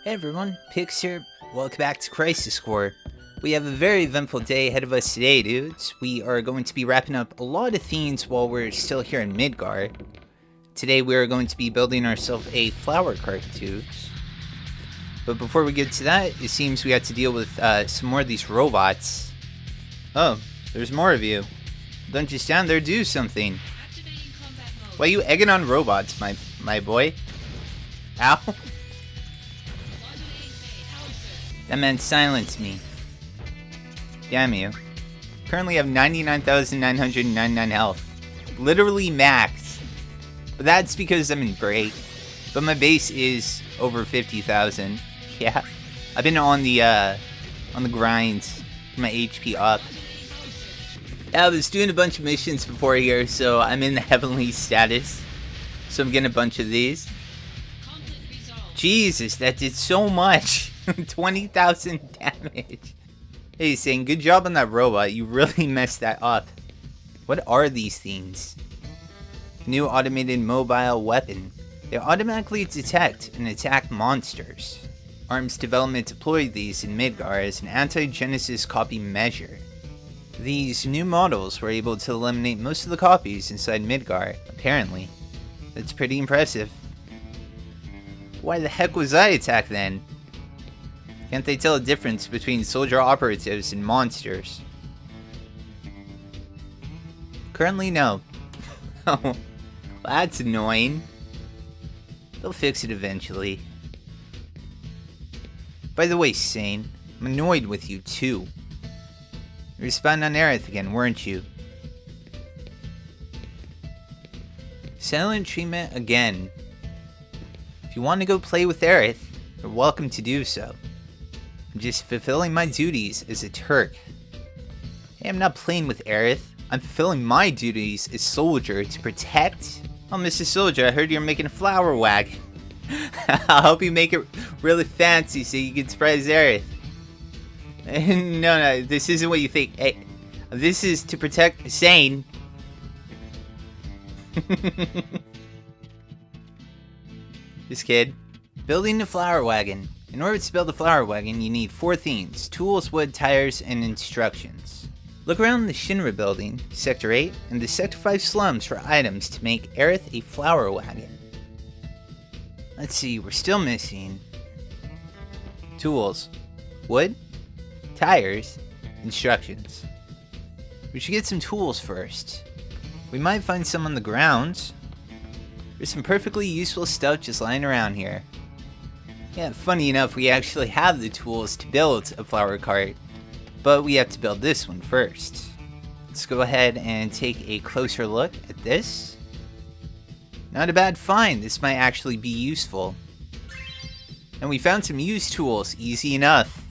Hey everyone, Pix here. Welcome back to Crisis Core. We have a very eventful day ahead of us today, dudes. We are going to be wrapping up a lot of themes while we're still here in Midgard. Today we are going to be building ourselves a flower cart, dudes. But before we get to that, it seems we have to deal with some more of these robots. Oh, there's more of you. Don't just stand there, do something. Why are you egging on robots, my boy? Ow. That man silenced me. Damn you. Currently have 99,999 health. Literally max. But that's because I'm in break. But my base is over 50,000. Yeah. I've been on the grind. My HP up. Yeah, I was doing a bunch of missions before here, so I'm in the heavenly status. So I'm getting a bunch of these. Jesus, that did so much. 20,000 damage. Hey, saying good job on that robot. You really messed that up. What are these things? New automated mobile weapon. They automatically detect and attack monsters. ARM's development deployed these in Midgard as an anti-Genesis copy measure. These new models were able to eliminate most of the copies inside Midgard, apparently. That's pretty impressive. Why the heck was I attacked then? Can't they tell a difference between soldier operatives and monsters? Currently, no. Oh, well, that's annoying. They'll fix it eventually. By the way, Sane, I'm annoyed with you too. You were spying on Aerith again, weren't you? Silent treatment again. If you want to go play with Aerith, you're welcome to do so. I'm just fulfilling my duties as a Turk. Hey, I'm not playing with Aerith. I'm fulfilling my duties as soldier to protect. Oh, Mr. Soldier, I heard you're making a flower wagon. I'll help you make it really fancy so you can surprise Aerith. No, this isn't what you think. Hey, this is to protect Sane. This kid. Building the flower wagon. In order to build a flower wagon, you need 4 things: tools, wood, tires, and instructions. Look around the Shinra building, Sector 8, and the Sector 5 slums for items to make Aerith a flower wagon. Let's see, we're still missing tools, wood, tires, instructions. We should get some tools first. We might find some on the ground. There's some perfectly useful stuff just lying around here. Yeah, funny enough, we actually have the tools to build a flower cart, but we have to build this one first. Let's go ahead and take a closer look at this. Not a bad find, this might actually be useful. And we found some used tools, easy enough.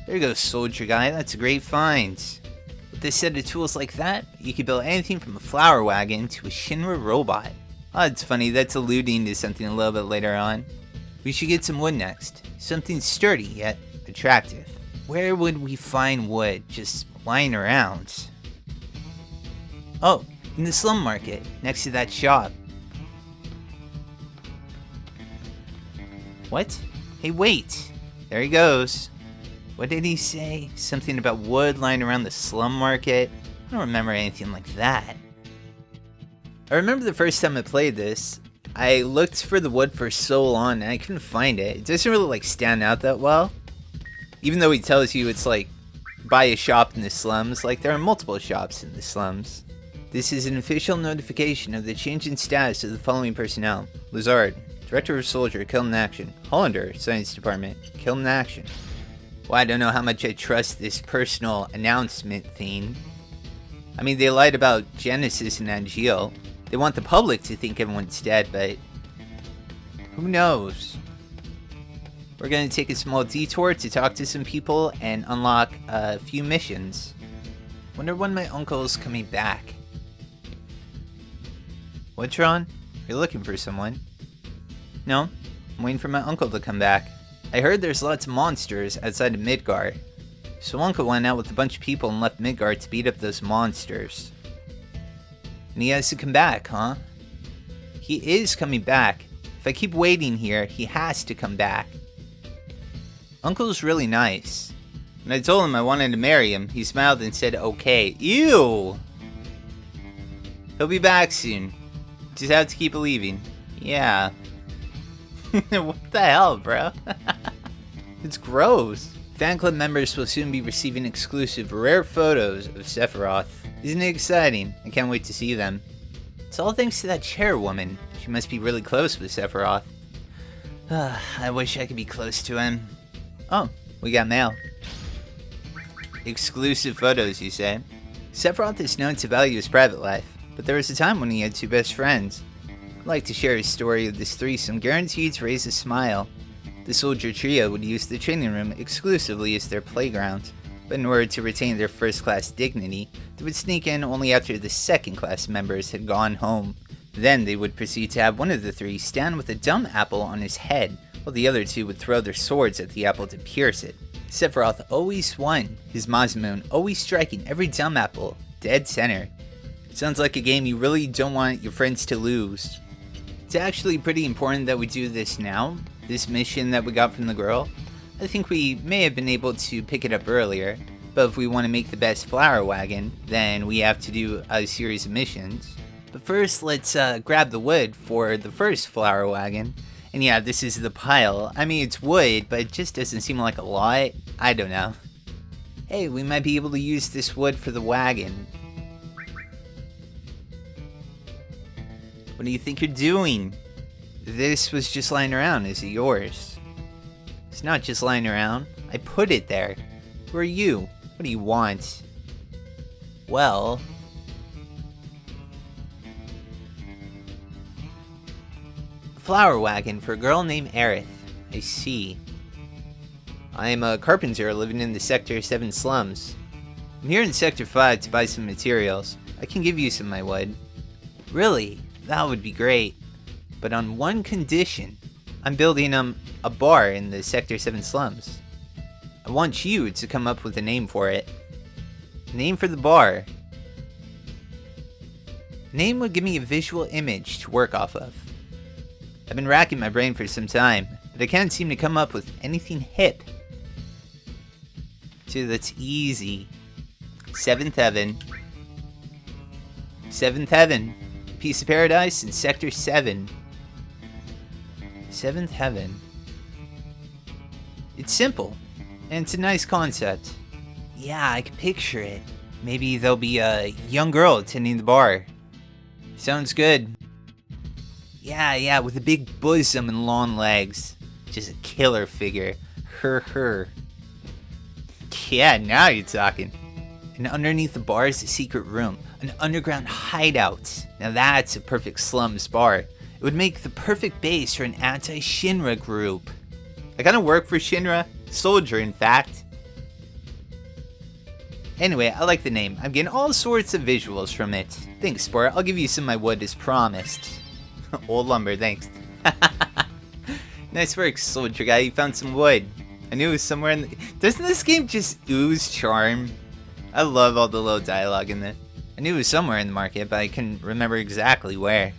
There you go, soldier guy, that's a great find. With this set of tools like that, you can build anything from a flower wagon to a Shinra robot. Oh, it's funny, that's alluding to something a little bit later on. We should get some wood next. Something sturdy yet attractive. Where would we find wood just lying around? Oh, in the slum market, next to that shop. What? Hey, wait! There he goes. What did he say? Something about wood lying around the slum market? I don't remember anything like that. I remember the first time I played this, I looked for the wood for so long and I couldn't find it. It doesn't really stand out that well. Even though he tells you it's buy a shop in the slums, there are multiple shops in the slums. This is an official notification of the change in status of the following personnel. Lazard, Director of Soldier, killed in action. Hollander, Science Department, killed in action. Well, I don't know how much I trust this personal announcement thing. I mean, they lied about Genesis and Angeal. They want the public to think everyone's dead, but who knows? We're going to take a small detour to talk to some people and unlock a few missions. Wonder when my uncle's coming back. What, Ron? You're looking for someone? No, I'm waiting for my uncle to come back. I heard there's lots of monsters outside of Midgard. So Uncle went out with a bunch of people and left Midgard to beat up those monsters. And he has to come back, huh? He is coming back. If I keep waiting here, he has to come back. Uncle's really nice. When I told him I wanted to marry him, he smiled and said okay. Ew! He'll be back soon. Just have to keep believing. Yeah. What the hell, bro? It's gross. Fan club members will soon be receiving exclusive rare photos of Sephiroth. Isn't it exciting? I can't wait to see them. It's all thanks to that chairwoman. She must be really close with Sephiroth. I wish I could be close to him. Oh, we got mail. Exclusive photos, you say? Sephiroth is known to value his private life, but there was a time when he had two best friends. I'd like to share his story of this threesome guaranteed to raise a smile. The soldier trio would use the training room exclusively as their playground, but in order to retain their first-class dignity, they would sneak in only after the second-class members had gone home. Then they would proceed to have one of the three stand with a dumb apple on his head, while the other two would throw their swords at the apple to pierce it. Sephiroth always won, his Mazmoon always striking every dumb apple dead center. Sounds like a game you really don't want your friends to lose. It's actually pretty important that we do this now, this mission that we got from the girl. I think we may have been able to pick it up earlier, but if we want to make the best Flower Wagon, then we have to do a series of missions. But first, let's grab the wood for the first Flower Wagon. And yeah, this is the pile. I mean, it's wood, but it just doesn't seem like a lot. I don't know. Hey, we might be able to use this wood for the wagon. What do you think you're doing? This was just lying around. Is it yours? It's not just lying around. I put it there. Who are you? What do you want? Well... Flower Wagon for a girl named Aerith. I see. I am a carpenter living in the Sector 7 slums. I'm here in Sector 5 to buy some materials. I can give you some of my wood. Really? That would be great. But on one condition. I'm building a bar in the Sector 7 slums. I want you to come up with a name for it. Name for the bar. Name would give me a visual image to work off of. I've been racking my brain for some time, but I can't seem to come up with anything hip. Dude, that's easy. Seventh Heaven. Seventh Heaven. Piece of Paradise in Sector 7. Seventh Heaven. It's simple, and it's a nice concept. Yeah, I can picture it. Maybe there'll be a young girl attending the bar. Sounds good. Yeah, with a big bosom and long legs. Just a killer figure. Her. Yeah, now you're talking. And underneath the bar is a secret room. An underground hideout. Now that's a perfect slums bar. It would make the perfect base for an anti-Shinra group. I kinda work for Shinra. Soldier, in fact. Anyway, I like the name. I'm getting all sorts of visuals from it. Thanks, Sport. I'll give you some of my wood as promised. Old lumber, thanks. Nice work, soldier guy. You found some wood. I knew it was somewhere in the... Doesn't this game just ooze charm? I love all the little dialogue in this. I knew it was somewhere in the market, but I couldn't remember exactly where.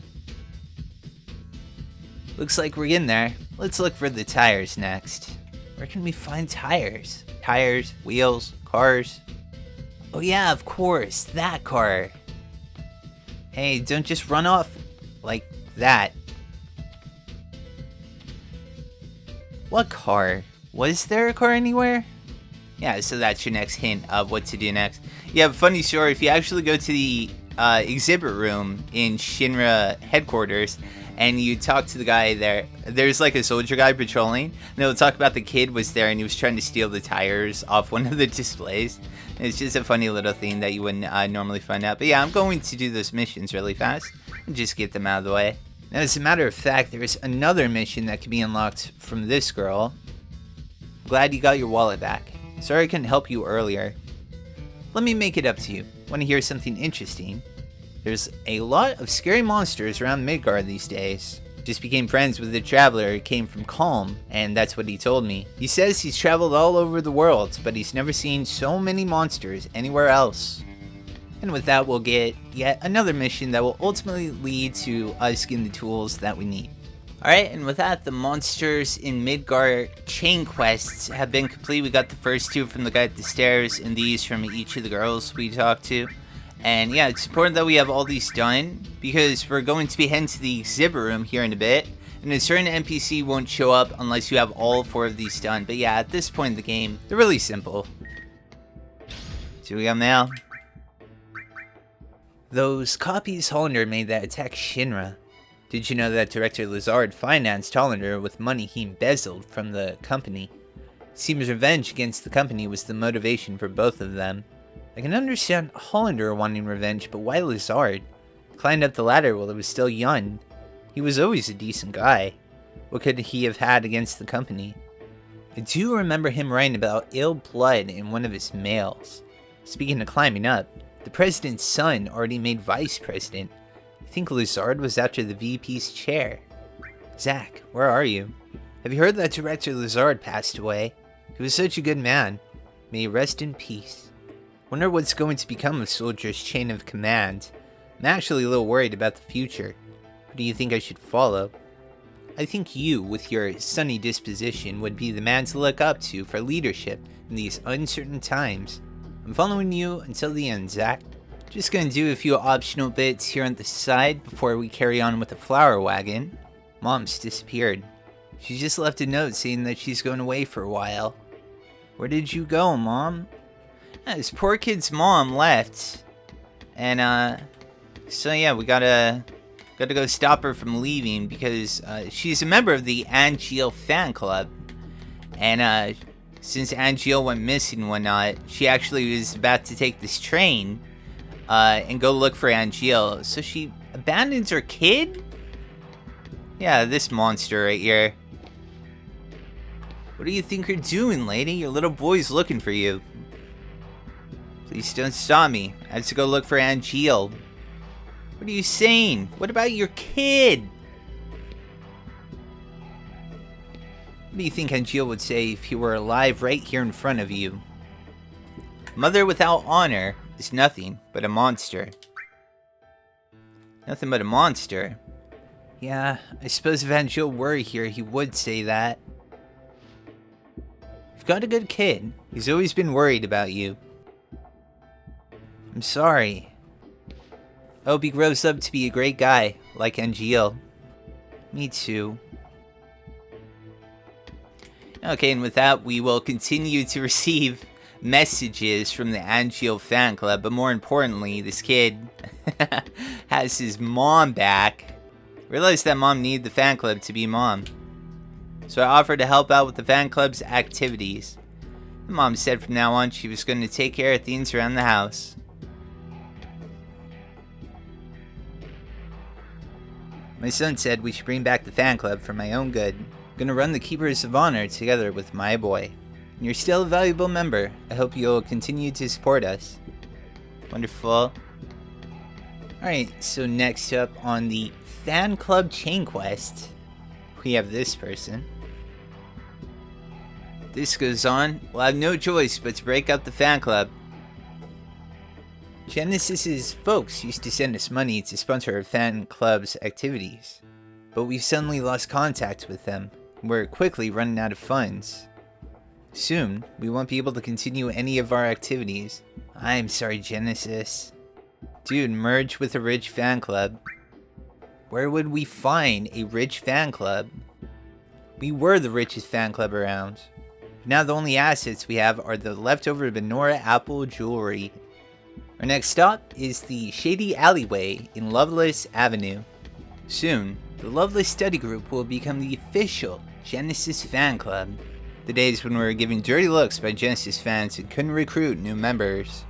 Looks like we're getting there. Let's look for the tires next. Where can we find tires? Tires, wheels, cars. Oh yeah, of course, that car. Hey, don't just run off like that. What car? Was there a car anywhere? Yeah, so that's your next hint of what to do next. Yeah, funny story, if you actually go to the exhibit room in Shinra headquarters and you talk to the guy there, there's like a soldier guy patrolling, and they'll talk about the kid was there and he was trying to steal the tires off one of the displays. And it's just a funny little thing that you wouldn't normally find out. But yeah, I'm going to do those missions really fast and just get them out of the way. Now, as a matter of fact, there is another mission that can be unlocked from this girl. Glad you got your wallet back. Sorry I couldn't help you earlier. Let me make it up to you. Want to hear something interesting? There's a lot of scary monsters around Midgard these days. Just became friends with a traveler who came from Calm, and that's what he told me. He says he's traveled all over the world, but he's never seen so many monsters anywhere else. And with that, we'll get yet another mission that will ultimately lead to us getting the tools that we need. Alright, and with that, the monsters in Midgar chain quests have been complete. We got the first two from the guy at the stairs, and these from each of the girls we talked to. And yeah, it's important that we have all these done, because we're going to be heading to the exhibit room here in a bit, and a certain NPC won't show up unless you have all 4 of these done. But yeah, at this point in the game, they're really simple. So we got mail. Those copies Hollander made that attack Shinra. Did you know that Director Lazard financed Hollander with money he embezzled from the company? Seems revenge against the company was the motivation for both of them. I can understand Hollander wanting revenge, but why Lazard? Climbed up the ladder while he was still young. He was always a decent guy. What could he have had against the company? I do remember him writing about ill blood in one of his mails. Speaking of climbing up, the president's son already made vice president. I think Lazard was after the VP's chair. Zach, where are you? Have you heard that Director Lazard passed away? He was such a good man. May he rest in peace. Wonder what's going to become of Soldier's chain of command. I'm actually a little worried about the future. Who do you think I should follow? I think you, with your sunny disposition, would be the man to look up to for leadership in these uncertain times. I'm following you until the end, Zach. Just gonna do a few optional bits here on the side before we carry on with the Flower Wagon. Mom's disappeared. She just left a note saying that she's going away for a while. Where did you go, Mom? This poor kid's mom left. And, so yeah, we gotta go stop her from leaving because, she's a member of the Angeal fan club. And, since Angeal went missing and whatnot, she actually was about to take this train and go look for Angeal. So she abandons her kid? Yeah, this monster right here. What do you think you're doing, lady? Your little boy's looking for you. Please don't stop me. I have to go look for Angeal. What are you saying? What about your kid? What do you think Angeal would say if he were alive right here in front of you? Mother without honor is nothing but a monster. Nothing but a monster? Yeah, I suppose if Angeal were here, he would say that. You've got a good kid. He's always been worried about you. I'm sorry. I hope he grows up to be a great guy, like Angeal. Me too. Okay, and with that, we will continue to receive messages from the Angeal fan club, but more importantly, this kid has his mom back. Realized that mom needed the fan club to be mom. So I offered to help out with the fan club's activities. The mom said from now on she was going to take care of things around the house. My son said we should bring back the fan club for my own good. Gonna run the Keepers of Honor together with my boy. You're still a valuable member. I hope you'll continue to support us. Wonderful. Alright, so next up on the fan club chain quest, we have this person. This goes on. We'll have no choice but to break up the fan club. Genesis's folks used to send us money to sponsor our fan club's activities, but we've suddenly lost contact with them. We're quickly running out of funds. Soon, we won't be able to continue any of our activities. I'm sorry, Genesis. Dude, merge with a rich fan club. Where would we find a rich fan club? We were the richest fan club around. Now the only assets we have are the leftover Benora Apple jewelry. Our next stop is the shady alleyway in Loveless Avenue. Soon, the Loveless Study Group will become the official Genesis fan club. The days when we were given dirty looks by Genesis fans and couldn't recruit new members.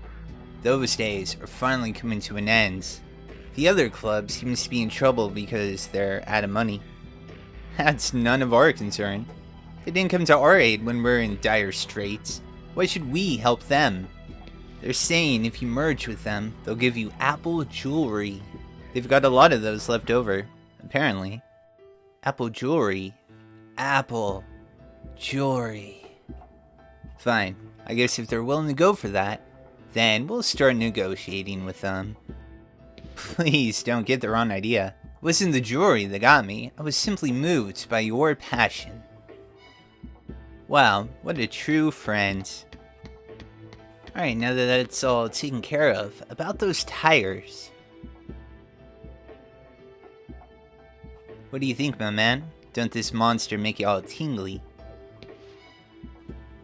Those days are finally coming to an end. The other club seems to be in trouble because they're out of money. That's none of our concern. They didn't come to our aid when we're in dire straits. Why should we help them? They're saying if you merge with them, they'll give you Apple jewelry. They've got a lot of those left over, apparently. Apple jewelry. Apple jewelry. Fine. I guess if they're willing to go for that, then we'll start negotiating with them. Please don't get the wrong idea. It wasn't the jewelry that got me, I was simply moved by your passion. Wow, what a true friend. Alright, now that that's all taken care of, about those tires. What do you think, my man? Don't this monster make you all tingly?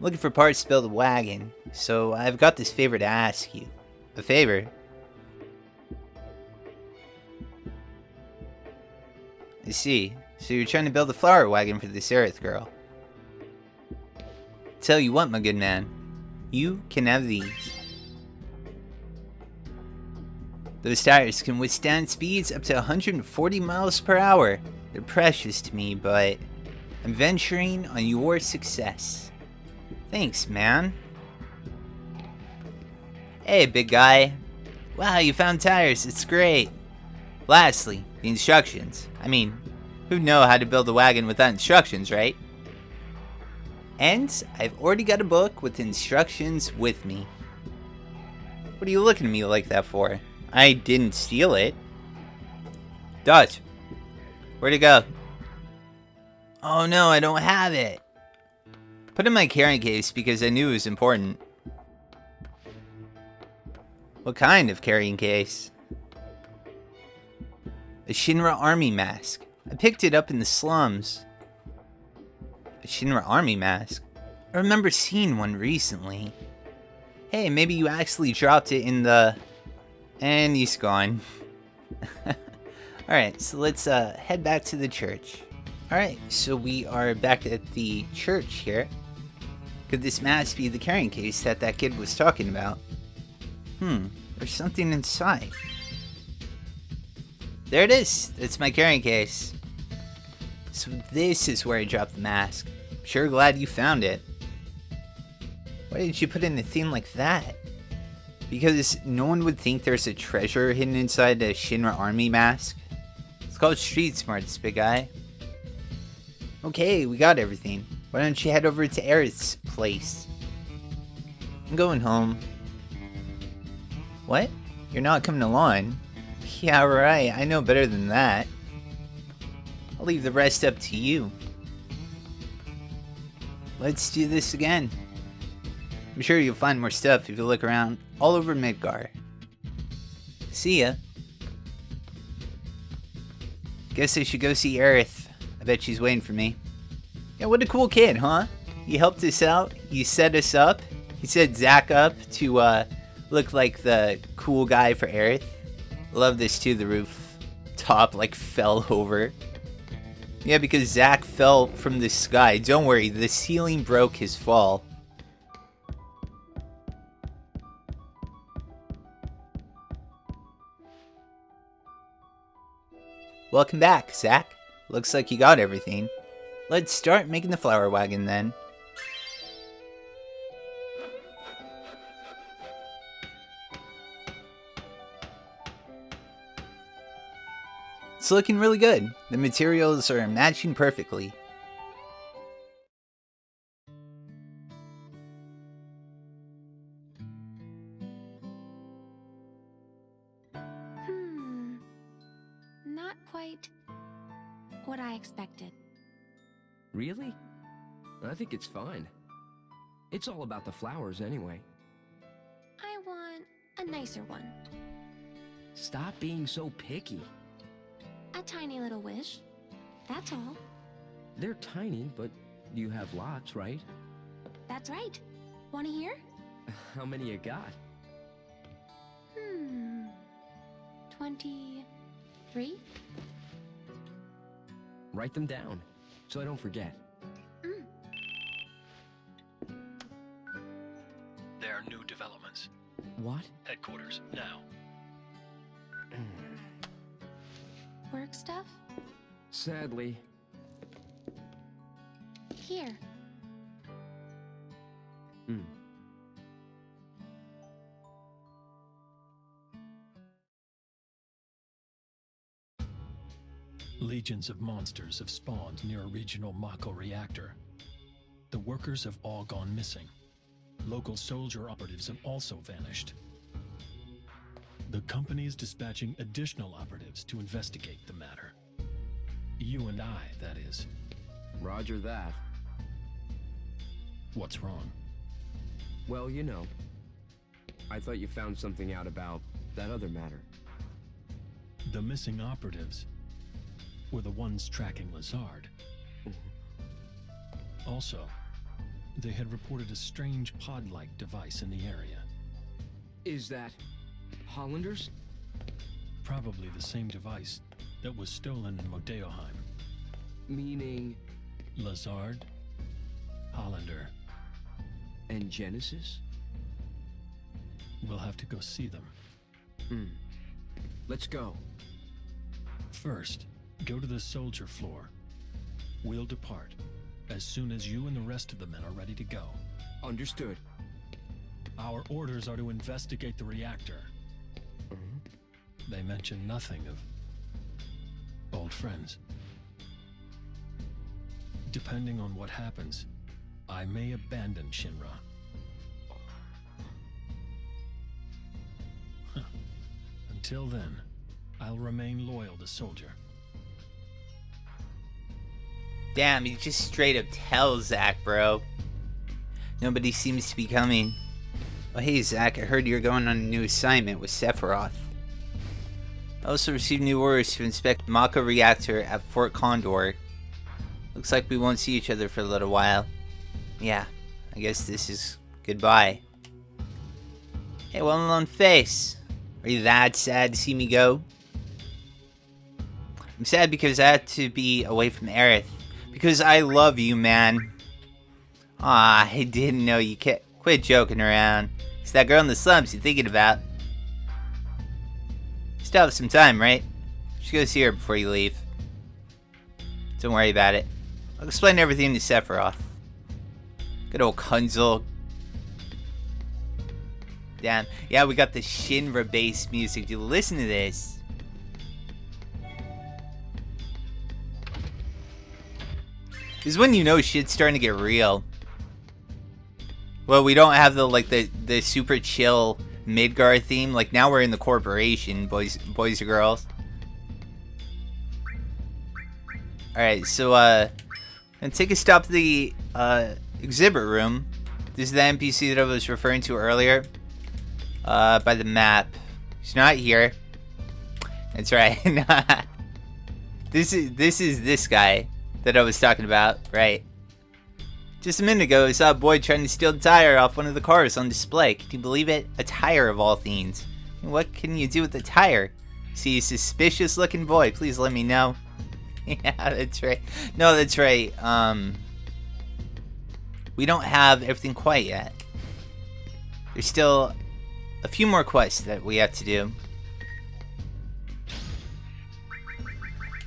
Looking for parts to build a wagon, so I've got this favor to ask you. A favor? I see. So you're trying to build a flower wagon for this Earth girl. Tell you what, my good man. You can have these. Those tires can withstand speeds up to 140 miles per hour. They're precious to me, but I'm venturing on your success. Thanks, man. Hey, big guy. Wow, you found tires. It's great. Lastly, the instructions. I mean, who'd know how to build a wagon without instructions, right? And I've already got a book with instructions with me. What are you looking at me like that for? I didn't steal it. Dutch, where'd it go? Oh no, I don't have it. Put it in my carrying case because I knew it was important. What kind of carrying case? A Shinra army mask. I picked it up in the slums. A Shinra army mask? I remember seeing one recently. Hey, maybe you actually dropped it in the... And he's gone. Alright, so let's head back to the church. Alright, so we are back at the church here. Could this mask be the carrying case that kid was talking about? There's something inside. There it is! That's my carrying case. So this is where I dropped the mask. Sure glad you found it. Why did you put in a thing like that? Because no one would think there's a treasure hidden inside a Shinra army mask. It's called street smarts, big guy. Okay, we got everything. Why don't you head over to Aerith's place? I'm going home. What? You're not coming along? Yeah, right. I know better than that. I'll leave the rest up to you. Let's do this again. I'm sure you'll find more stuff if you look around all over Midgar. See ya. Guess I should go see Aerith. I bet she's waiting for me. Yeah, what a cool kid, huh? He helped us out. He set us up. He set Zach up to look like the cool guy for Aerith. Love this too. The roof top like fell over. Yeah, because Zach fell from the sky. Don't worry, the ceiling broke his fall. Welcome back, Zach. Looks like you got everything. Let's start making the flower wagon then. It's looking really good. The materials are matching perfectly. Not quite what I expected. Really? I think it's fine. It's all about the flowers anyway. I want a nicer one. Stop being so picky. A tiny little wish. That's all. They're tiny, but you have lots, right? That's right. Wanna hear? How many you got? 23? Write them down, so I don't forget. There are new developments. What? Headquarters, now. Work stuff? Sadly. Here. Legions of monsters have spawned near a regional Mako reactor. The workers have all gone missing. Local soldier operatives have also vanished. The company is dispatching additional operatives to investigate the matter. You and I, that is. Roger that. What's wrong? Well, you know, I thought you found something out about that other matter. The missing operatives were the ones tracking Lazard. Also, they had reported a strange pod-like device in the area. Is that Hollanders? Probably the same device that was stolen in Nibelheim. Meaning... Lazard, Hollander. And Genesis? We'll have to go see them. Let's go. First, go to the soldier floor. We'll depart as soon as you and the rest of the men are ready to go. Understood. Our orders are to investigate the reactor. They mention nothing of old friends. Depending on what happens, I may abandon Shinra. Until then, I'll remain loyal to Soldier. Damn, he just straight up tells Zack, bro. Nobody seems to be coming. Oh, hey, Zack, I heard you're going on a new assignment with Sephiroth. I also received new orders to inspect the Mako reactor at Fort Condor. Looks like we won't see each other for a little while. Yeah, I guess this is goodbye. Hey, well-known face. Are you that sad to see me go? I'm sad because I had to be away from Aerith. Because I love you, man. Aw, I didn't know you quit joking around. It's that girl in the slums you're thinking about. Still have some time, right? Just go see her before you leave. Don't worry about it. I'll explain everything to Sephiroth. Good old Kunzel. Damn. Yeah, we got the Shinra bass music. Dude, listen to this. This is when you know shit's starting to get real. Well, we don't have the super chill Midgar theme. Like, now we're in the corporation, boys and girls. Alright, so, and take a stop to the, exhibit room. This is the NPC that I was referring to earlier. By the map. He's not here. That's right. This is this guy that I was talking about, right? Just a minute ago, I saw a boy trying to steal the tire off one of the cars on display. Can you believe it? A tire of all things. What can you do with the tire? See a suspicious looking boy, please let me know. Yeah, that's right. No, that's right. We don't have everything quite yet. There's still a few more quests that we have to do.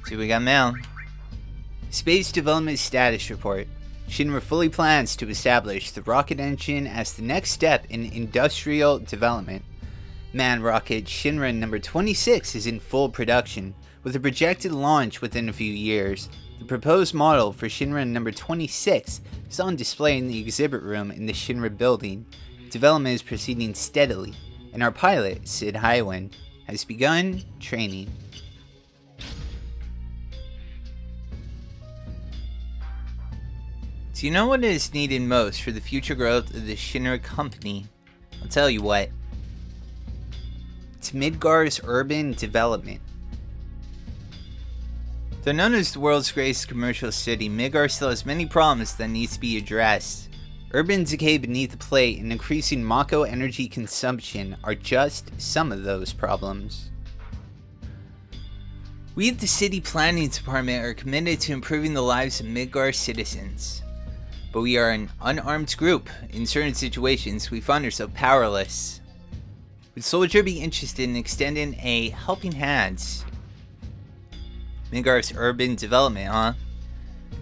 See, we got mail. Space Development Status Report. Shinra fully plans to establish the rocket engine as the next step in industrial development. Man rocket Shinra number 26 is in full production, with a projected launch within a few years. The proposed model for Shinra number 26 is on display in the exhibit room in the Shinra building. Development is proceeding steadily, and our pilot, Sid Highwind, has begun training. Do you know what is needed most for the future growth of the Shinra company? I'll tell you what. It's Midgar's urban development. Though known as the world's greatest commercial city, Midgar still has many problems that need to be addressed. Urban decay beneath the plate and increasing Mako energy consumption are just some of those problems. We at the City Planning Department are committed to improving the lives of Midgar citizens. But we are an unarmed group. In certain situations, we find ourselves powerless. Would Soldier be interested in extending a helping hand? Midgar's urban development, huh?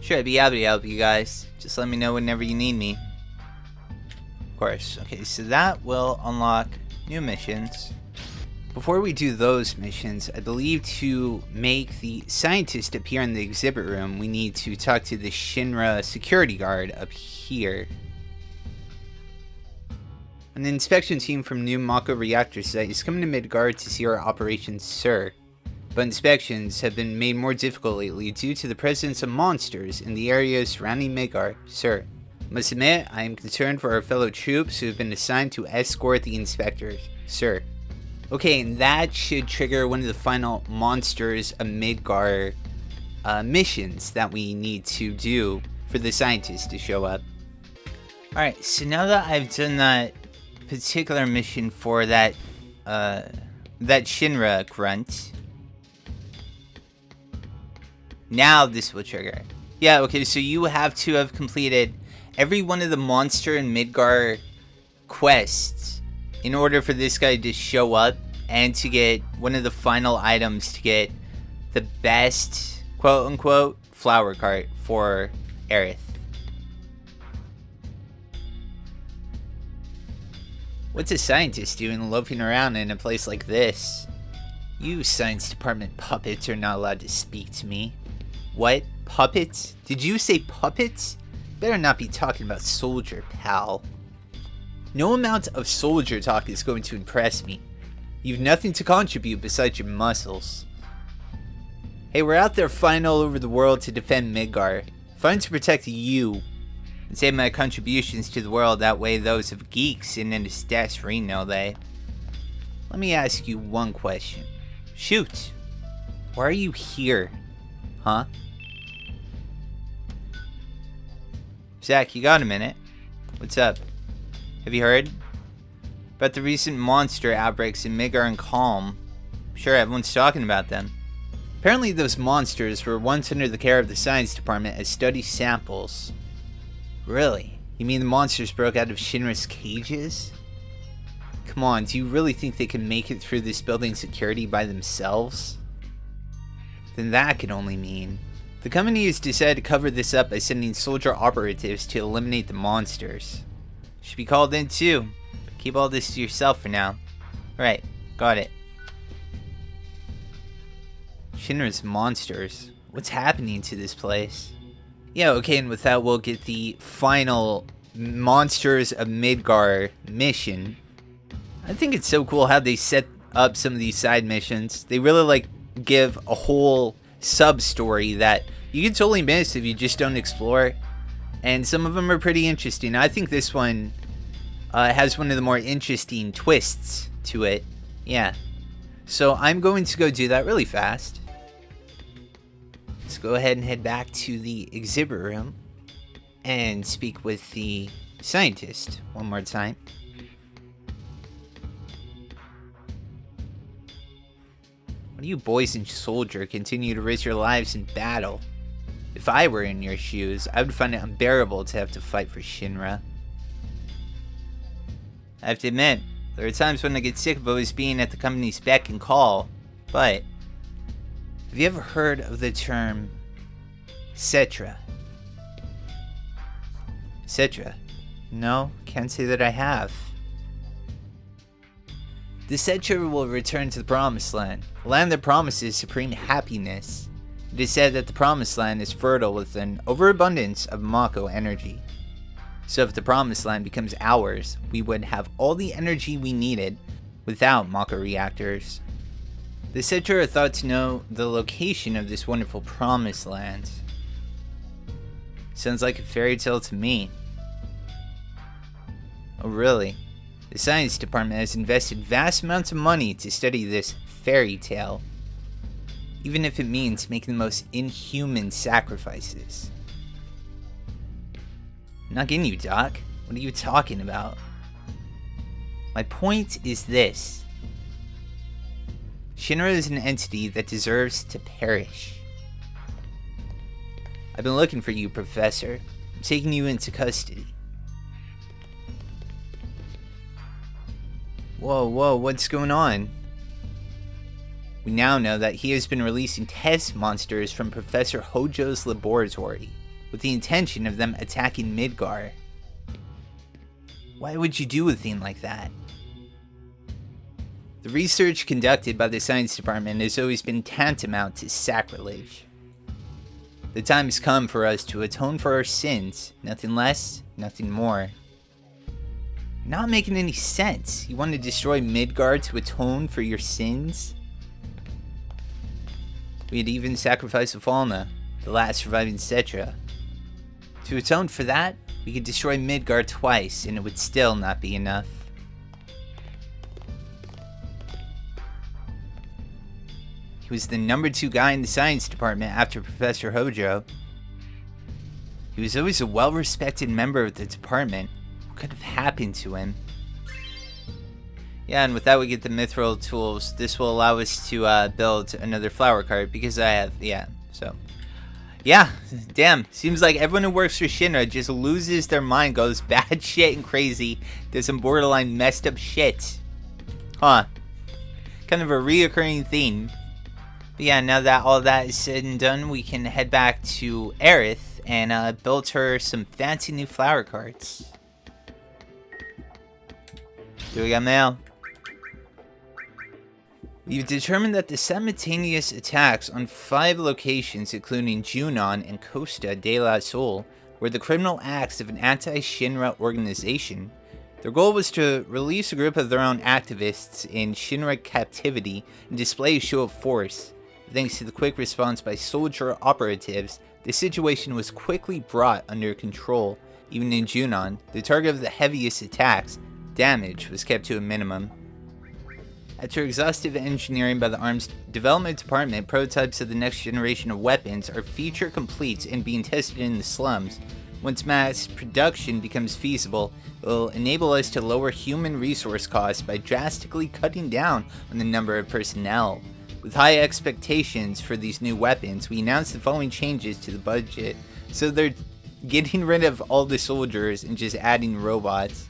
Sure, I'd be happy to help you guys. Just let me know whenever you need me. Of course. Okay, so that will unlock new missions. Before we do those missions, I believe to make the scientist appear in the exhibit room, we need to talk to the Shinra security guard up here. An inspection team from new Mako reactor site is coming to Midgard to see our operations, sir. but inspections have been made more difficult lately due to the presence of monsters in the areas surrounding Midgar, sir. Must admit, I am concerned for our fellow troops who have been assigned to escort the inspectors, sir. Okay, and that should trigger one of the final Monsters of Midgar missions that we need to do for the scientists to show up. Alright, so now that I've done that particular mission for that Shinra grunt, now this will trigger. Yeah, okay, so you have to have completed every one of the Monster and Midgar quests in order for this guy to show up and to get one of the final items to get the best, quote-unquote, flower cart for Aerith. What's a scientist doing loafing around in a place like this? You science department puppets are not allowed to speak to me. What? Puppets? Did you say puppets? Better not be talking about soldier, pal. No amount of soldier talk is going to impress me. You've nothing to contribute besides your muscles. Hey, we're out there fighting all over the world to defend Midgar. Fighting to protect you. And save my contributions to the world outweigh those of geeks in a stats know they. Let me ask you one question. Shoot. Why are you here? Huh? Zach, you got a minute? What's up? Have you heard about the recent monster outbreaks in Midgar and Calm? Sure, everyone's talking about them. Apparently those monsters were once under the care of the science department as study samples. Really? You mean the monsters broke out of Shinra's cages? Come on, do you really think they can make it through this building's security by themselves? Then that could only mean the company has decided to cover this up by sending soldier operatives to eliminate the monsters. Should be called in too. But keep all this to yourself for now. Right, got it. Shinra's monsters. What's happening to this place? Yeah, okay, and with that we'll get the final Monsters of Midgar mission. I think it's so cool how they set up some of these side missions. They really give a whole sub-story that you can totally miss if you just don't explore. And some of them are pretty interesting. I think this one has one of the more interesting twists to it. Yeah. So I'm going to go do that really fast. Let's go ahead and head back to the exhibit room and speak with the scientist one more time. Why do you boys and soldier continue to risk your lives in battle? If I were in your shoes, I would find it unbearable to have to fight for Shinra. I have to admit, there are times when I get sick of always being at the company's beck and call, but have you ever heard of the term Cetra? Cetra? No, can't say that I have. The Cetra will return to the Promised Land, a land that promises supreme happiness. It is said that the Promised Land is fertile with an overabundance of Mako energy. So if the Promised Land becomes ours, we would have all the energy we needed without Mako reactors. The Cetra are thought to know the location of this wonderful Promised Land. Sounds like a fairy tale to me. Oh really? The science department has invested vast amounts of money to study this fairy tale, even if it means making the most inhuman sacrifices. I'm not getting you, Doc. What are you talking about? My point is this. Shinra is an entity that deserves to perish. I've been looking for you, Professor. I'm taking you into custody. Whoa, what's going on? We now know that he has been releasing test monsters from Professor Hojo's laboratory, with the intention of them attacking Midgar. Why would you do a thing like that? The research conducted by the science department has always been tantamount to sacrilege. The time has come for us to atone for our sins, nothing less, nothing more. Not making any sense. You want to destroy Midgar to atone for your sins? We had even sacrificed Falna, the last surviving Cetra. To atone for that, we could destroy Midgard twice, and it would still not be enough. He was the number 2 guy in the science department after Professor Hojo. He was always a well-respected member of the department. What could have happened to him? Yeah, and with that we get the mithril tools. This will allow us to build another flower cart because I have, yeah, damn. Seems like everyone who works for Shinra just loses their mind, goes bad shit and crazy, does some borderline messed up shit. Huh. Kind of a reoccurring theme. But yeah, now that all that is said and done, we can head back to Aerith and build her some fancy new flower carts. Do we got mail? We've determined that the simultaneous attacks on 5 locations, including Junon and Costa de la Sol, were the criminal acts of an anti-Shinra organization. Their goal was to release a group of their own activists in Shinra captivity and display a show of force. Thanks to the quick response by soldier operatives, the situation was quickly brought under control. Even in Junon, the target of the heaviest attacks, damage was kept to a minimum. After exhaustive engineering by the Arms Development Department, prototypes of the next generation of weapons are feature complete and being tested in the slums. Once mass production becomes feasible, it will enable us to lower human resource costs by drastically cutting down on the number of personnel. With high expectations for these new weapons, we announced the following changes to the budget. So they're getting rid of all the soldiers and just adding robots.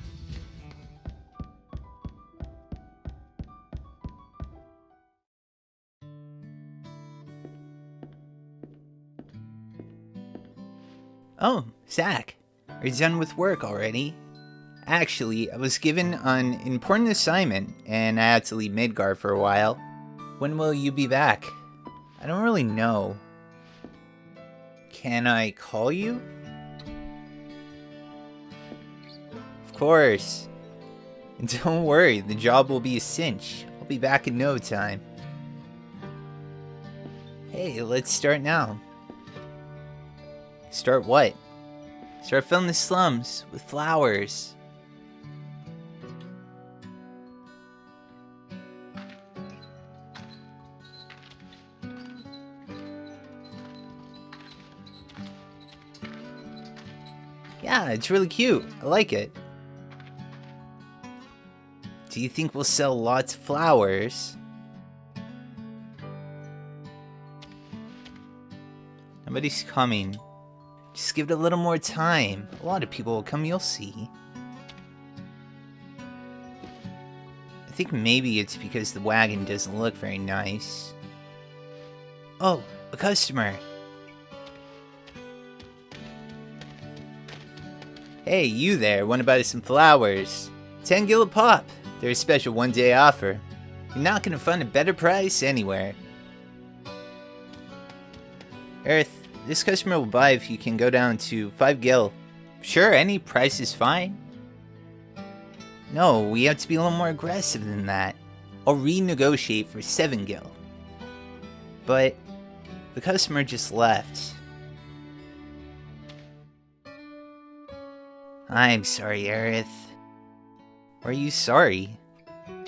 Oh, Zach, are you done with work already? Actually, I was given an important assignment, and I had to leave Midgard for a while. When will you be back? I don't really know. Can I call you? Of course. And don't worry, the job will be a cinch. I'll be back in no time. Hey, let's start now. Start what? Start filling the slums with flowers. Yeah, it's really cute. I like it. Do you think we'll sell lots of flowers? Nobody's coming. Just give it a little more time. A lot of people will come, you'll see. I think maybe it's because the wagon doesn't look very nice. Oh, a customer. Hey, you there, wanna buy some flowers? 10 gil a pop. They're a special one-day offer. You're not gonna find a better price anywhere. Earth, this customer will buy if you can go down to 5 gil. Sure, any price is fine. No, we have to be a little more aggressive than that. I'll renegotiate for 7 gil. But the customer just left. I'm sorry, Aerith. Why are you sorry? I'm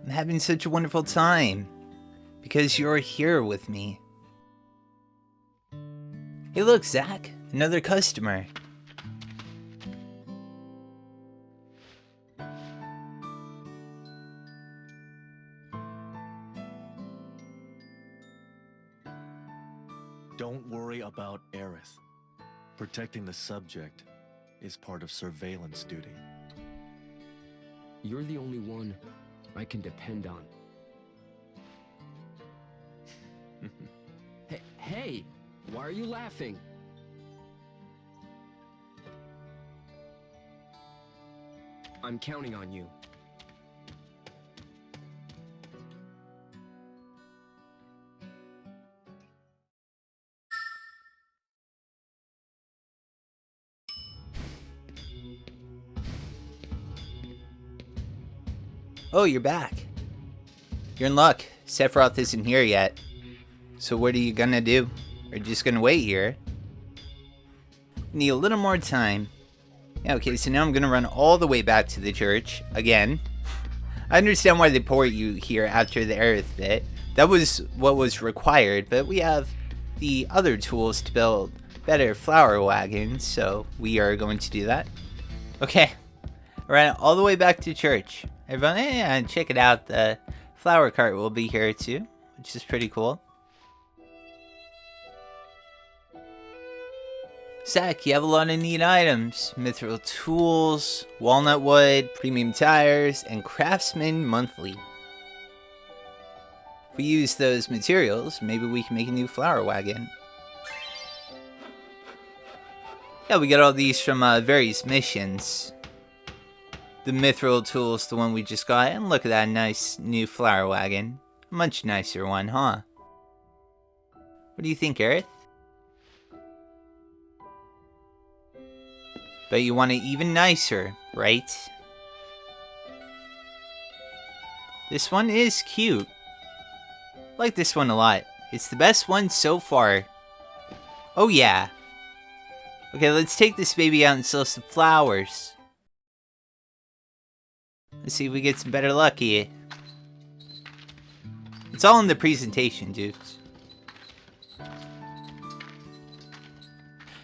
having such a wonderful time. Because you're here with me. Hey look, Zach. Another customer. Don't worry about Aerith. Protecting the subject is part of surveillance duty. You're the only one I can depend on. Hey, why are you laughing? I'm counting on you. Oh, you're back. You're in luck. Sephiroth isn't here yet. So what are you gonna do? Are you just gonna wait here? Need a little more time. Yeah, okay, so now I'm gonna run all the way back to the church again. I understand why they port you here after the Aerith bit. That was what was required, but we have the other tools to build better flower wagons, so we are going to do that. Okay, ran all the way back to church. Everyone, yeah, check it out. The flower cart will be here too, which is pretty cool. Zach, you have a lot of neat items. Mithril tools, walnut wood, premium tires, and craftsman monthly. If we use those materials, maybe we can make a new flower wagon. Yeah, we got all these from various missions. The mithril tool's the one we just got, and look at that nice new flower wagon. A much nicer one, huh? What do you think, Aerith? Bet you want it even nicer, right? This one is cute. I like this one a lot. It's the best one so far. Oh yeah. Okay, let's take this baby out and sell some flowers. Let's see if we get some better luck here. It's all in the presentation, dudes.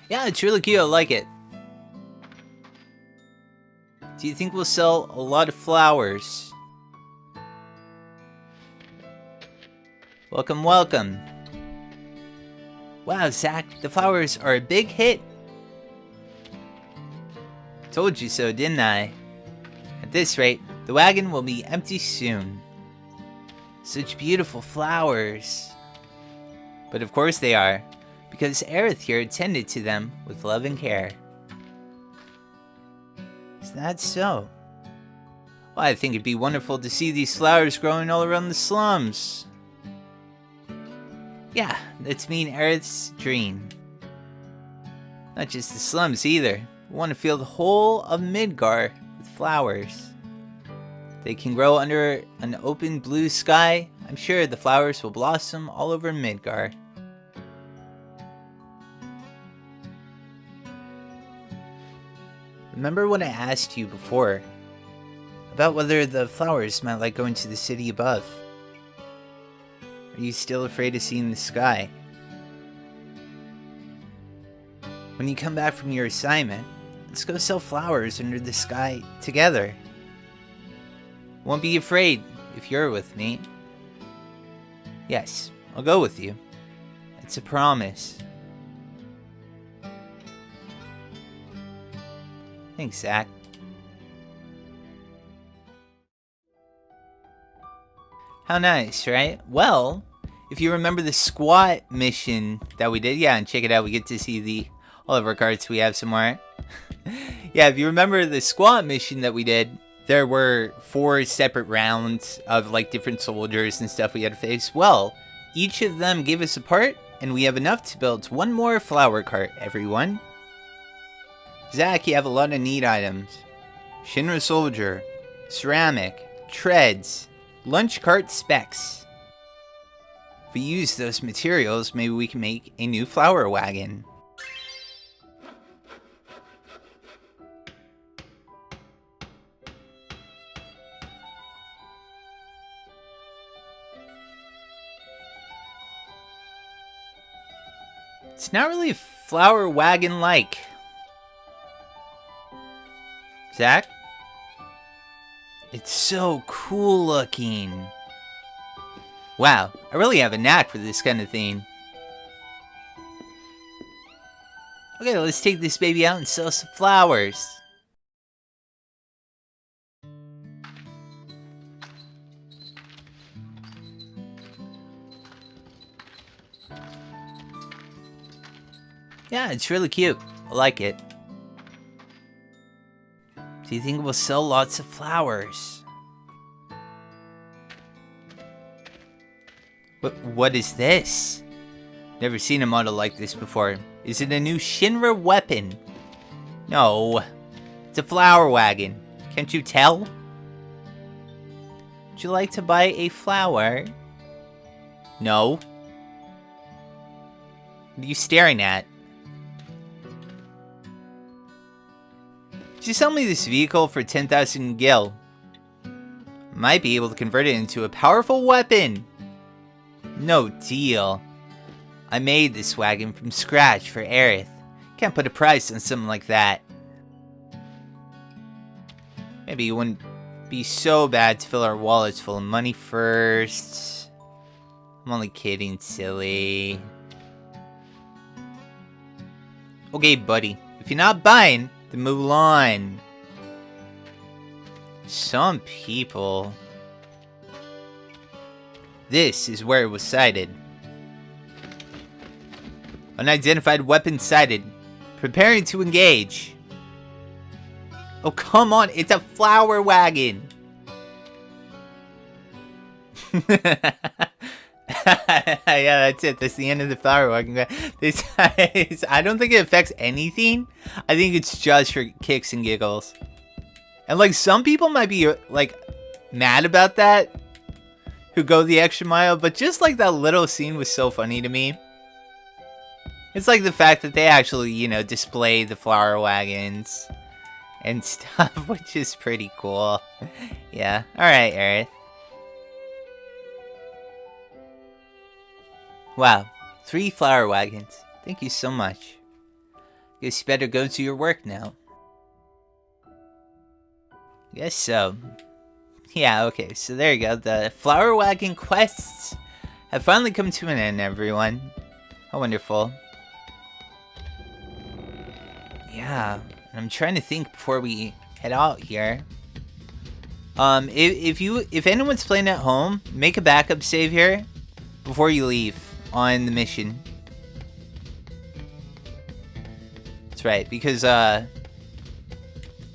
Yeah, it's really cute. I like it. Do you think we'll sell a lot of flowers? Welcome, welcome. Wow, Zach, the flowers are a big hit. Told you so, didn't I? At this rate, the wagon will be empty soon. Such beautiful flowers. But of course they are, because Aerith here tended to them with love and care. Is that so? Well, I think it'd be wonderful to see these flowers growing all around the slums. Yeah, that's me and Aerith's dream. Not just the slums either. We want to fill the whole of Midgar with flowers. They can grow under an open blue sky. I'm sure the flowers will blossom all over Midgar. Remember when I asked you before about whether the flowers might like going to the city above? Are you still afraid of seeing the sky? When you come back from your assignment, let's go sell flowers under the sky together. Won't be afraid if you're with me. Yes, I'll go with you. It's a promise. Thanks, Zach. How nice, right? Well, if you remember the squat mission that we did, yeah, and check it out, we get to see all of our cards we have somewhere. Yeah, if you remember the squat mission that we did, there were 4 separate rounds of like different soldiers and stuff we had to face. Well, each of them gave us a part, and we have enough to build one more flower cart, everyone. Zach, you have a lot of neat items. Shinra Soldier, Ceramic, Treads, Lunch Cart Specs. If we use those materials, maybe we can make a new flower wagon. It's not really flower wagon-like. Zach? It's so cool looking. Wow, I really have a knack for this kind of thing. Okay, let's take this baby out and sell some flowers. Yeah, it's really cute. I like it. Do you think we'll sell lots of flowers? What is this? Never seen a model like this before. Is it a new Shinra weapon? No. It's a flower wagon. Can't you tell? Would you like to buy a flower? No. What are you staring at? Just sell me this vehicle for 10,000 gil. Might be able to convert it into a powerful weapon. No deal. I made this wagon from scratch for Aerith. Can't put a price on something like that. Maybe it wouldn't be so bad to fill our wallets full of money first. I'm only kidding, silly. Okay, buddy. If you're not buying, then move on. Some people... This is where it was sighted. Unidentified weapon sighted. Preparing to engage. Oh, come on. It's a flower wagon. Yeah, that's it. That's the end of the flower wagon. This, I don't think it affects anything. I think it's just for kicks and giggles. And, like, some people might be, like, mad about that, who go the extra mile, but just, like, that little scene was so funny to me. It's like the fact that they actually, you know, display the flower wagons and stuff, which is pretty cool. Yeah. Alright, Aerith. Wow. 3 flower wagons. Thank you so much. Guess you better go to your work now. Guess so. Yeah, okay, so there you go. The flower wagon quests have finally come to an end, everyone. How wonderful. Yeah, I'm trying to think before we head out here. If anyone's playing at home, make a backup save here before you leave on the mission. That's right, because there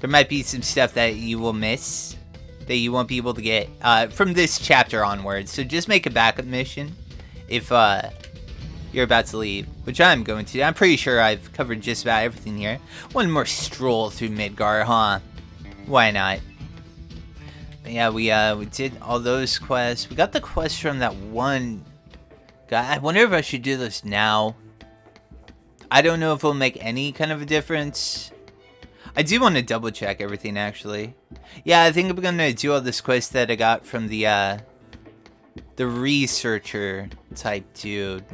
might be some stuff that you will miss, that you won't be able to get from this chapter onwards. So just make a backup mission if you're about to leave, which I'm going to. I'm pretty sure I've covered just about everything here. One more stroll through Midgar, huh? Why not? But yeah, we did all those quests. We got the quest from that one guy. I wonder if I should do this now. I don't know if it'll make any kind of a difference. I do want to double check everything, actually. Yeah, I think I'm gonna do all this quest that I got from the researcher type dude.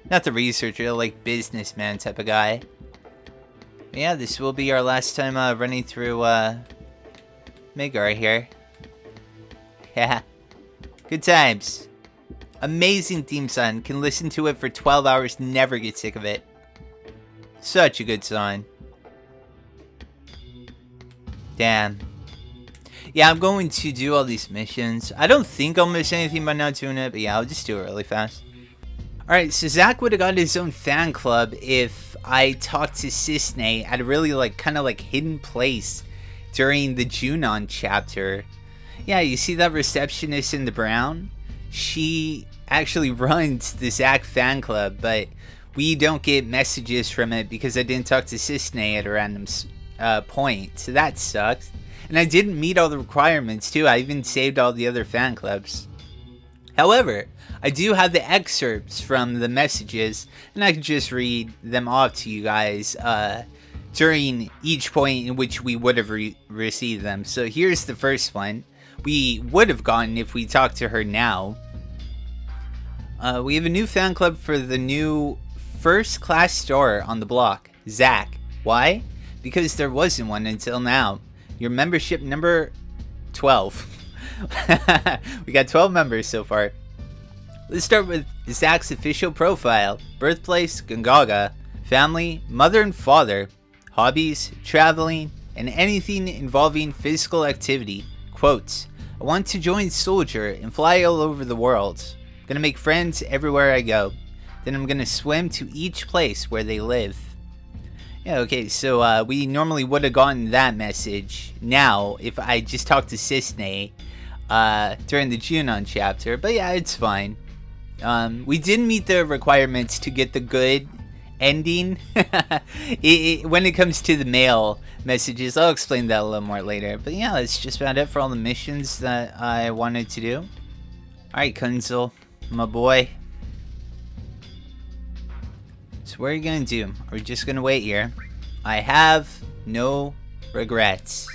Not the researcher, like businessman type of guy. But yeah, this will be our last time running through Midgar here. Yeah, good times. Amazing theme song. Can listen to it for 12 hours, never get sick of it. Such a good song. Damn. Yeah, I'm going to do all these missions. I don't think I'll miss anything by not doing it, but yeah, I'll just do it really fast. Alright, so Zach would have got his own fan club if I talked to Cisne at a really, like, kind of, like, hidden place during the Junon chapter. Yeah, you see that receptionist in the brown? She actually runs the Zach fan club, but we don't get messages from it because I didn't talk to Cisne at a random point, so that sucks. And I didn't meet all the requirements too. I even saved all the other fan clubs. However, I do have the excerpts from the messages, and I can just read them off to you guys during each point in which we would have received them. So here's the first one. We would have gotten if we talked to her now. We have a new fan club for the new first class store on the block. Zach. Why? Because there wasn't one until now. Your membership number 12. We got 12 members so far. Let's start with Zach's official profile. Birthplace, Gongaga. Family, mother and father. Hobbies, traveling, and anything involving physical activity. Quotes. I want to join Soldier and fly all over the world. I'm gonna make friends everywhere I go. Then I'm gonna swim to each place where they live. Yeah, okay, so we normally would have gotten that message now if I just talked to Cisne during the Junon chapter, but yeah, it's fine. We did meet the requirements to get the good ending. When it comes to the mail messages, I'll explain that a little more later. But yeah, that's just about it for all the missions that I wanted to do. Alright, Kunzel. my boy. So what are you gonna do? Are we just gonna wait here? I have no regrets.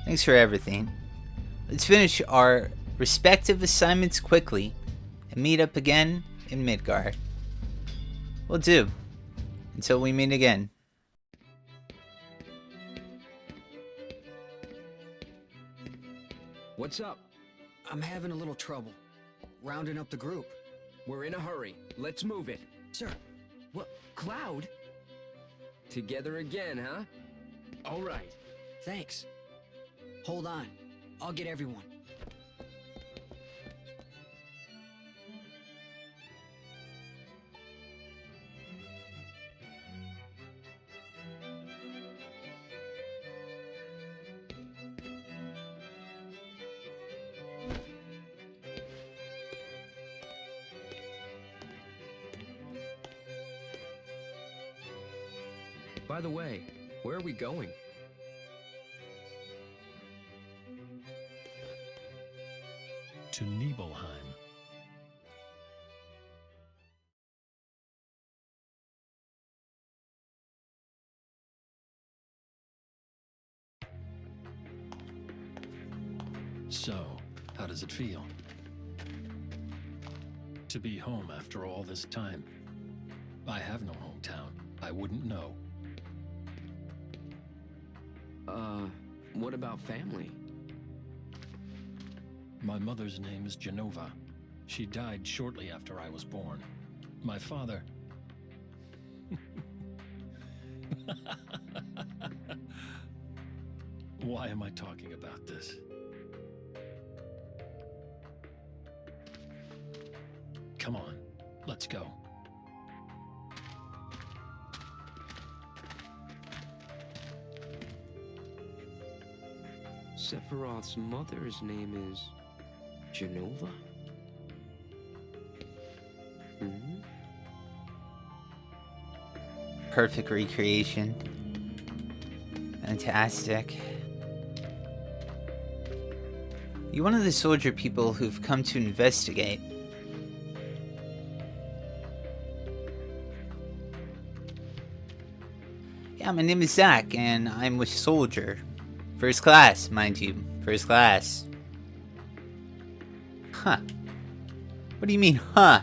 Thanks for everything. Let's finish our respective assignments quickly and meet up again in Midgard. Will do. Until we meet again. What's up? I'm having a little trouble rounding up the group. We're in a hurry. Let's move it. Sir, What? Cloud? Together again, huh? All right. thanks. Hold on. I'll get everyone. By the way, where are we going? To Nibelheim. So, how does it feel? To be home after all this time. I have no hometown. I wouldn't know. What about family? My mother's name is Genova. She died shortly after I was born. My father... Why am I talking about this? Come on, let's go. Sephiroth's mother's name is Genova? Perfect recreation. Fantastic. You're one of the soldier people who've come to investigate. Yeah, my name is Zach, and I'm with Soldier. First class, mind you. First class. Huh. What do you mean, huh?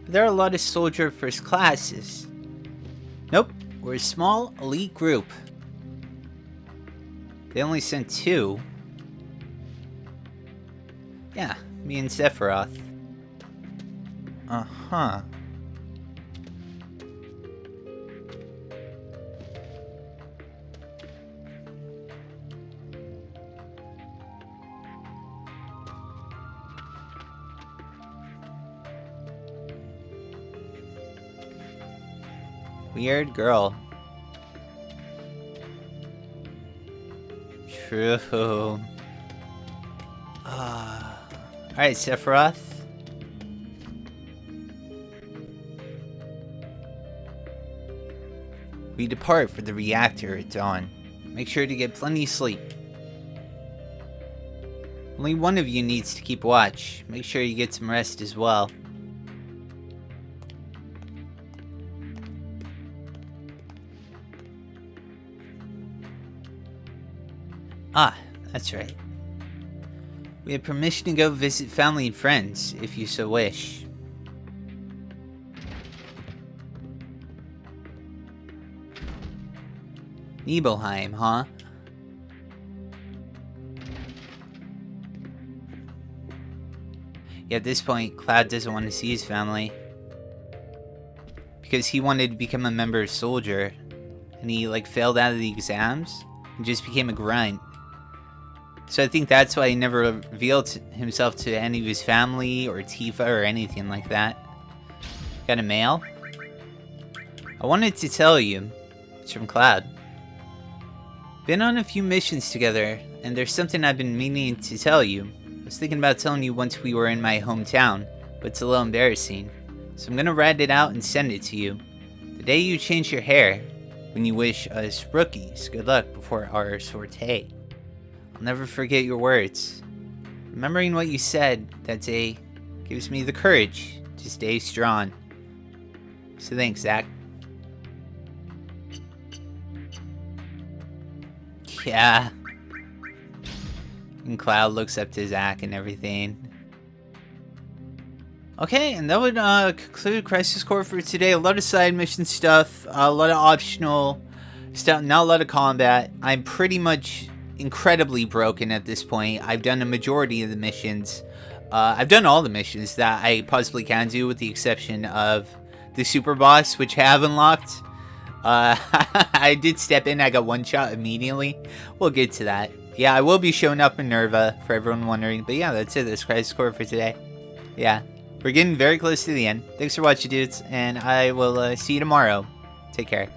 There are a lot of soldier first classes. Nope, we're a small elite group. They only sent 2. Yeah, me and Sephiroth. Uh-huh. Weird girl. True. Alright, Sephiroth. We depart for the reactor at dawn. Make sure to get plenty of sleep. Only one of you needs to keep watch. Make sure you get some rest as well. Ah, that's right. We have permission to go visit family and friends, if you so wish. Nibelheim, huh? Yeah, at this point, Cloud doesn't want to see his family. Because he wanted to become a member of Soldier. And he, failed out of the exams. And just became a grunt. So I think that's why he never revealed himself to any of his family or Tifa or anything like that. Got a mail? I wanted to tell you. It's from Cloud. Been on a few missions together, and there's something I've been meaning to tell you. I was thinking about telling you once we were in my hometown, but it's a little embarrassing. So I'm gonna write it out and send it to you. The day you change your hair, when you wish us rookies good luck before our sortie. I'll never forget your words. Remembering what you said, gives me the courage to stay strong. So thanks, Zach. Yeah. And Cloud looks up to Zach and everything. Okay, and that would conclude Crisis Core for today. A lot of side mission stuff, a lot of optional stuff, not a lot of combat. I'm pretty much incredibly broken at this point. I've done a majority of the missions. I've done all the missions that I possibly can do, with the exception of the super boss, which I have unlocked. I did step in, I got one shot immediately. We'll get to that. Yeah, I will be showing up Minerva, for everyone wondering. But yeah, that's it. That's Crisis Core for today. Yeah, we're getting very close to the end. Thanks for watching, dudes, and I will see you tomorrow. Take care.